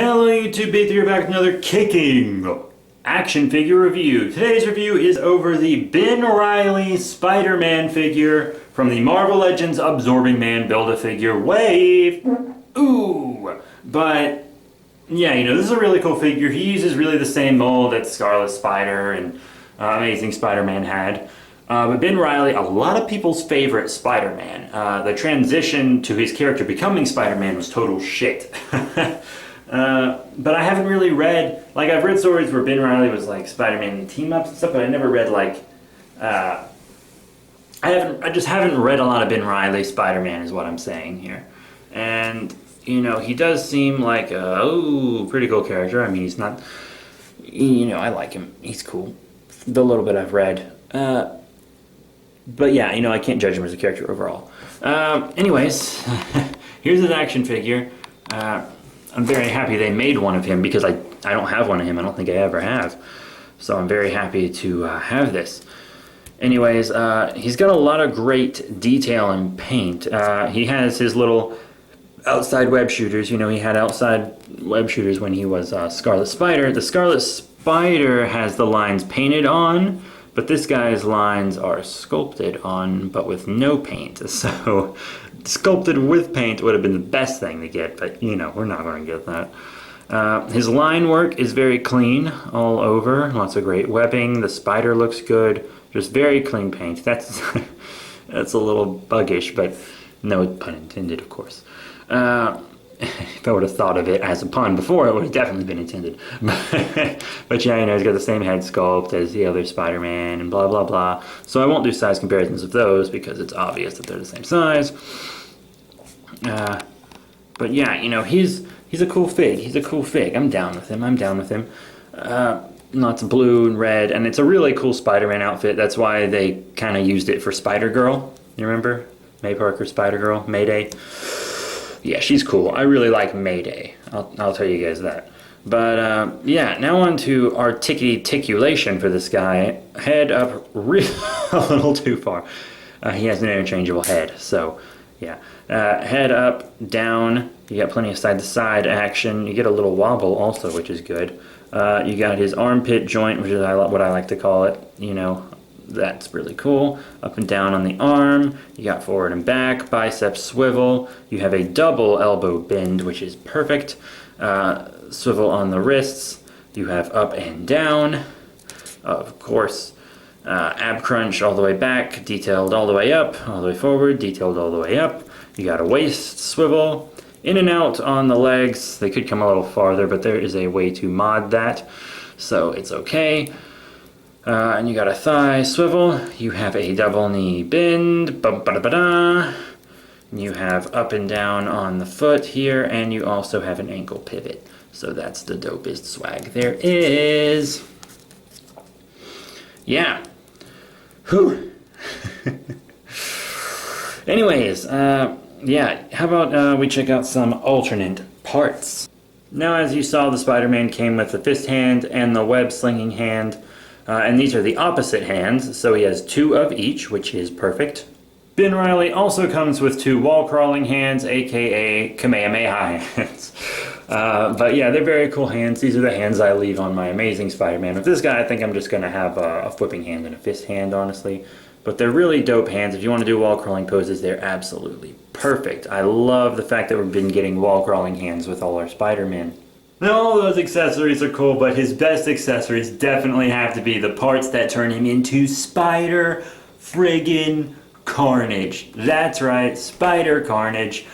Hello YouTube, BaF here back with another kicking action figure review. Today's review is over the Ben Reilly Spider-Man figure from the Marvel Legends Absorbing Man Build-A-Figure wave. Ooh! But, yeah, you know, this is a really cool figure. He uses really the same mold that Scarlet Spider and Amazing Spider-Man had. But Ben Reilly, a lot of people's favorite Spider-Man. The transition to his character becoming Spider-Man was total shit. But I haven't really read, like I've read stories where Ben Reilly was like Spider-Man in team-ups and stuff, but I never read like, I just haven't read a lot of Ben Reilly Spider-Man is what I'm saying here. And, you know, he does seem like a, pretty cool character. I mean, he's not, you know, I like him. He's cool. The little bit I've read. But yeah, you know, I can't judge him as a character overall. Anyways, here's his action figure. I'm very happy they made one of him because I don't have one of him. I don't think I ever have. So I'm very happy to have this. Anyways, he's got a lot of great detail and paint. He has his little outside web shooters. You know, he had outside web shooters when he was Scarlet Spider. The Scarlet Spider has the lines painted on, but this guy's lines are sculpted on, but with no paint. So sculpted with paint would have been the best thing to get, but you know, we're not going to get that. His line work is very clean all over, lots of great webbing. The spider looks good, just very clean paint. That's that's a little buggish, but no pun intended, of course. If I would have thought of it as a pun before, it would have definitely been intended. But yeah, you know, he's got the same head sculpt as the other Spider-Man and blah, blah, blah. So I won't do size comparisons of those because it's obvious that they're the same size. But yeah, you know, he's a cool fig. He's a cool fig. I'm down with him. I'm down with him. Lots of blue and red, and it's a really cool Spider-Man outfit. That's why they kind of used it for Spider-Girl. You remember? May Parker, Spider-Girl, Mayday. Yeah, she's cool. I really like Mayday. I'll tell you guys that. But yeah, now on to articulation for this guy. Head up a little too far. He has an interchangeable head, so yeah. Head up, down. You got plenty of side-to-side action. You get a little wobble also, which is good. You got his armpit joint, which is what I like to call it. You know, that's really cool. Up and down on the arm. You got forward and back, biceps swivel. You have a double elbow bend, which is perfect. Swivel on the wrists. You have up and down. Of course, ab crunch all the way back, detailed all the way up, all the way forward, detailed all the way up. You got a waist swivel. In and out on the legs. They could come a little farther, but there is a way to mod that, so it's okay. And you got a thigh swivel. You have a double knee bend. You have up and down on the foot here, and you also have an ankle pivot. So that's the dopest swag there is. Yeah. Whew. Anyways, yeah, how about we check out some alternate parts. Now, as you saw, the Spider-Man came with the fist hand and the web-slinging hand. And these are the opposite hands, so he has two of each, which is perfect. Ben Reilly also comes with two wall-crawling hands, aka Kamehameha hands. But yeah, they're very cool hands. These are the hands I leave on my Amazing Spider-Man. With this guy, I think I'm just going to have a flipping hand and a fist hand, honestly. But they're really dope hands. If you want to do wall-crawling poses, they're absolutely perfect. I love the fact that we've been getting wall-crawling hands with all our Spider-Men. Now, all those accessories are cool, but his best accessories definitely have to be the parts that turn him into Spider-Carnage. That's right, Spider-Carnage.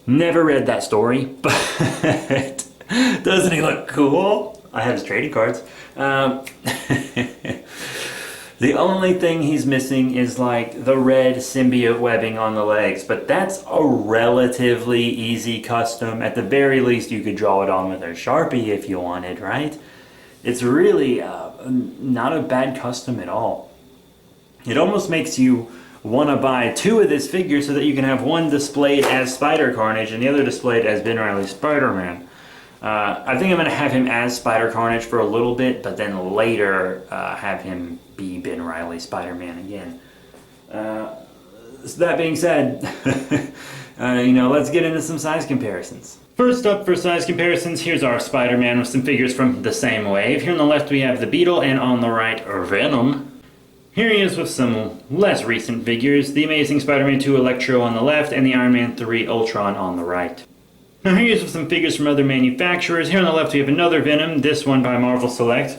Never read that story, but doesn't he look cool? I have his trading cards. The only thing he's missing is like the red symbiote webbing on the legs, but that's a relatively easy custom. At the very least, you could draw it on with a Sharpie if you wanted, right? It's really not a bad custom at all. It almost makes you want to buy two of this figure so that you can have one displayed as Spider-Carnage and the other displayed as Ben Reilly Spider-Man. I think I'm going to have him as Spider-Carnage for a little bit, but then later have him be Ben Reilly Spider-Man again. So that being said, you know, let's get into some size comparisons. First up, for size comparisons, here's our Spider-Man with some figures from the same wave. Here on the left we have the Beetle, and on the right, Venom. Here he is with some less recent figures, the Amazing Spider-Man 2 Electro on the left, and the Iron Man 3 Ultron on the right. Now here he is with some figures from other manufacturers. Here on the left we have another Venom, this one by Marvel Select.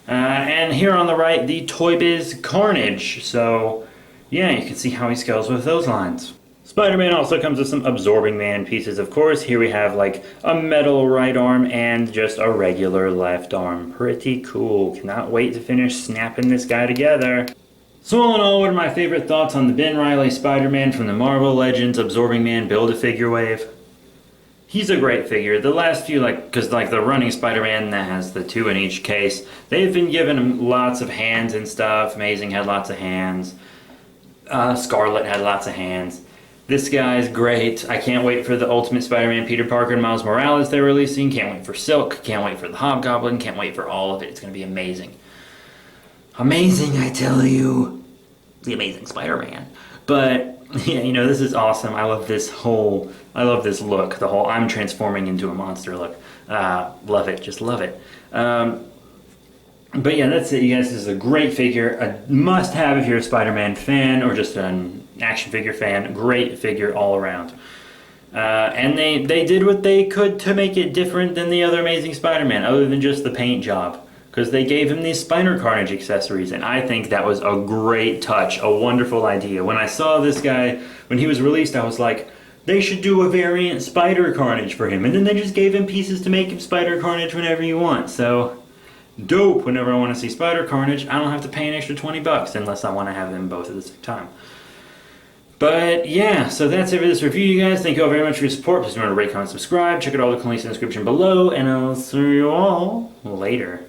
And here on the right, the Toy Biz Carnage. So, yeah, you can see how he scales with those lines. Spider-Man also comes with some Absorbing Man pieces, of course. Here we have like a metal right arm and just a regular left arm. Pretty cool. Cannot wait to finish snapping this guy together. So all in all, what are my favorite thoughts on the Ben Reilly Spider-Man from the Marvel Legends Absorbing Man Build-A-Figure wave? He's a great figure. The last few, because the running Spider-Man that has the 2 in each case, they've been giving him lots of hands and stuff. Amazing had lots of hands. Scarlet had lots of hands. This guy's great. I can't wait for the Ultimate Spider-Man Peter Parker and Miles Morales they're releasing. Can't wait for Silk. Can't wait for the Hobgoblin. Can't wait for all of it. It's going to be amazing. Amazing, I tell you. The Amazing Spider-Man. But, yeah, this is awesome. I love this look. The whole I'm transforming into a monster look. Love it. Just love it. But yeah, that's it, you guys. This is a great figure. A must-have if you're a Spider-Man fan or just an action figure fan. Great figure all around. And they did what they could to make it different than the other Amazing Spider-Man, other than just the paint job. Because they gave him these Spider-Carnage accessories, and I think that was a great touch, a wonderful idea. When I saw this guy, when he was released, I was like, they should do a variant Spider-Carnage for him. And then they just gave him pieces to make him Spider-Carnage whenever you want. So, dope. Whenever I want to see Spider-Carnage, I don't have to pay an extra $20 unless I want to have them both at the same time. But yeah, so that's it for this review, you guys. Thank you all very much for your support. Please remember to rate, comment, subscribe. Check out all the links in the description below, and I'll see you all later.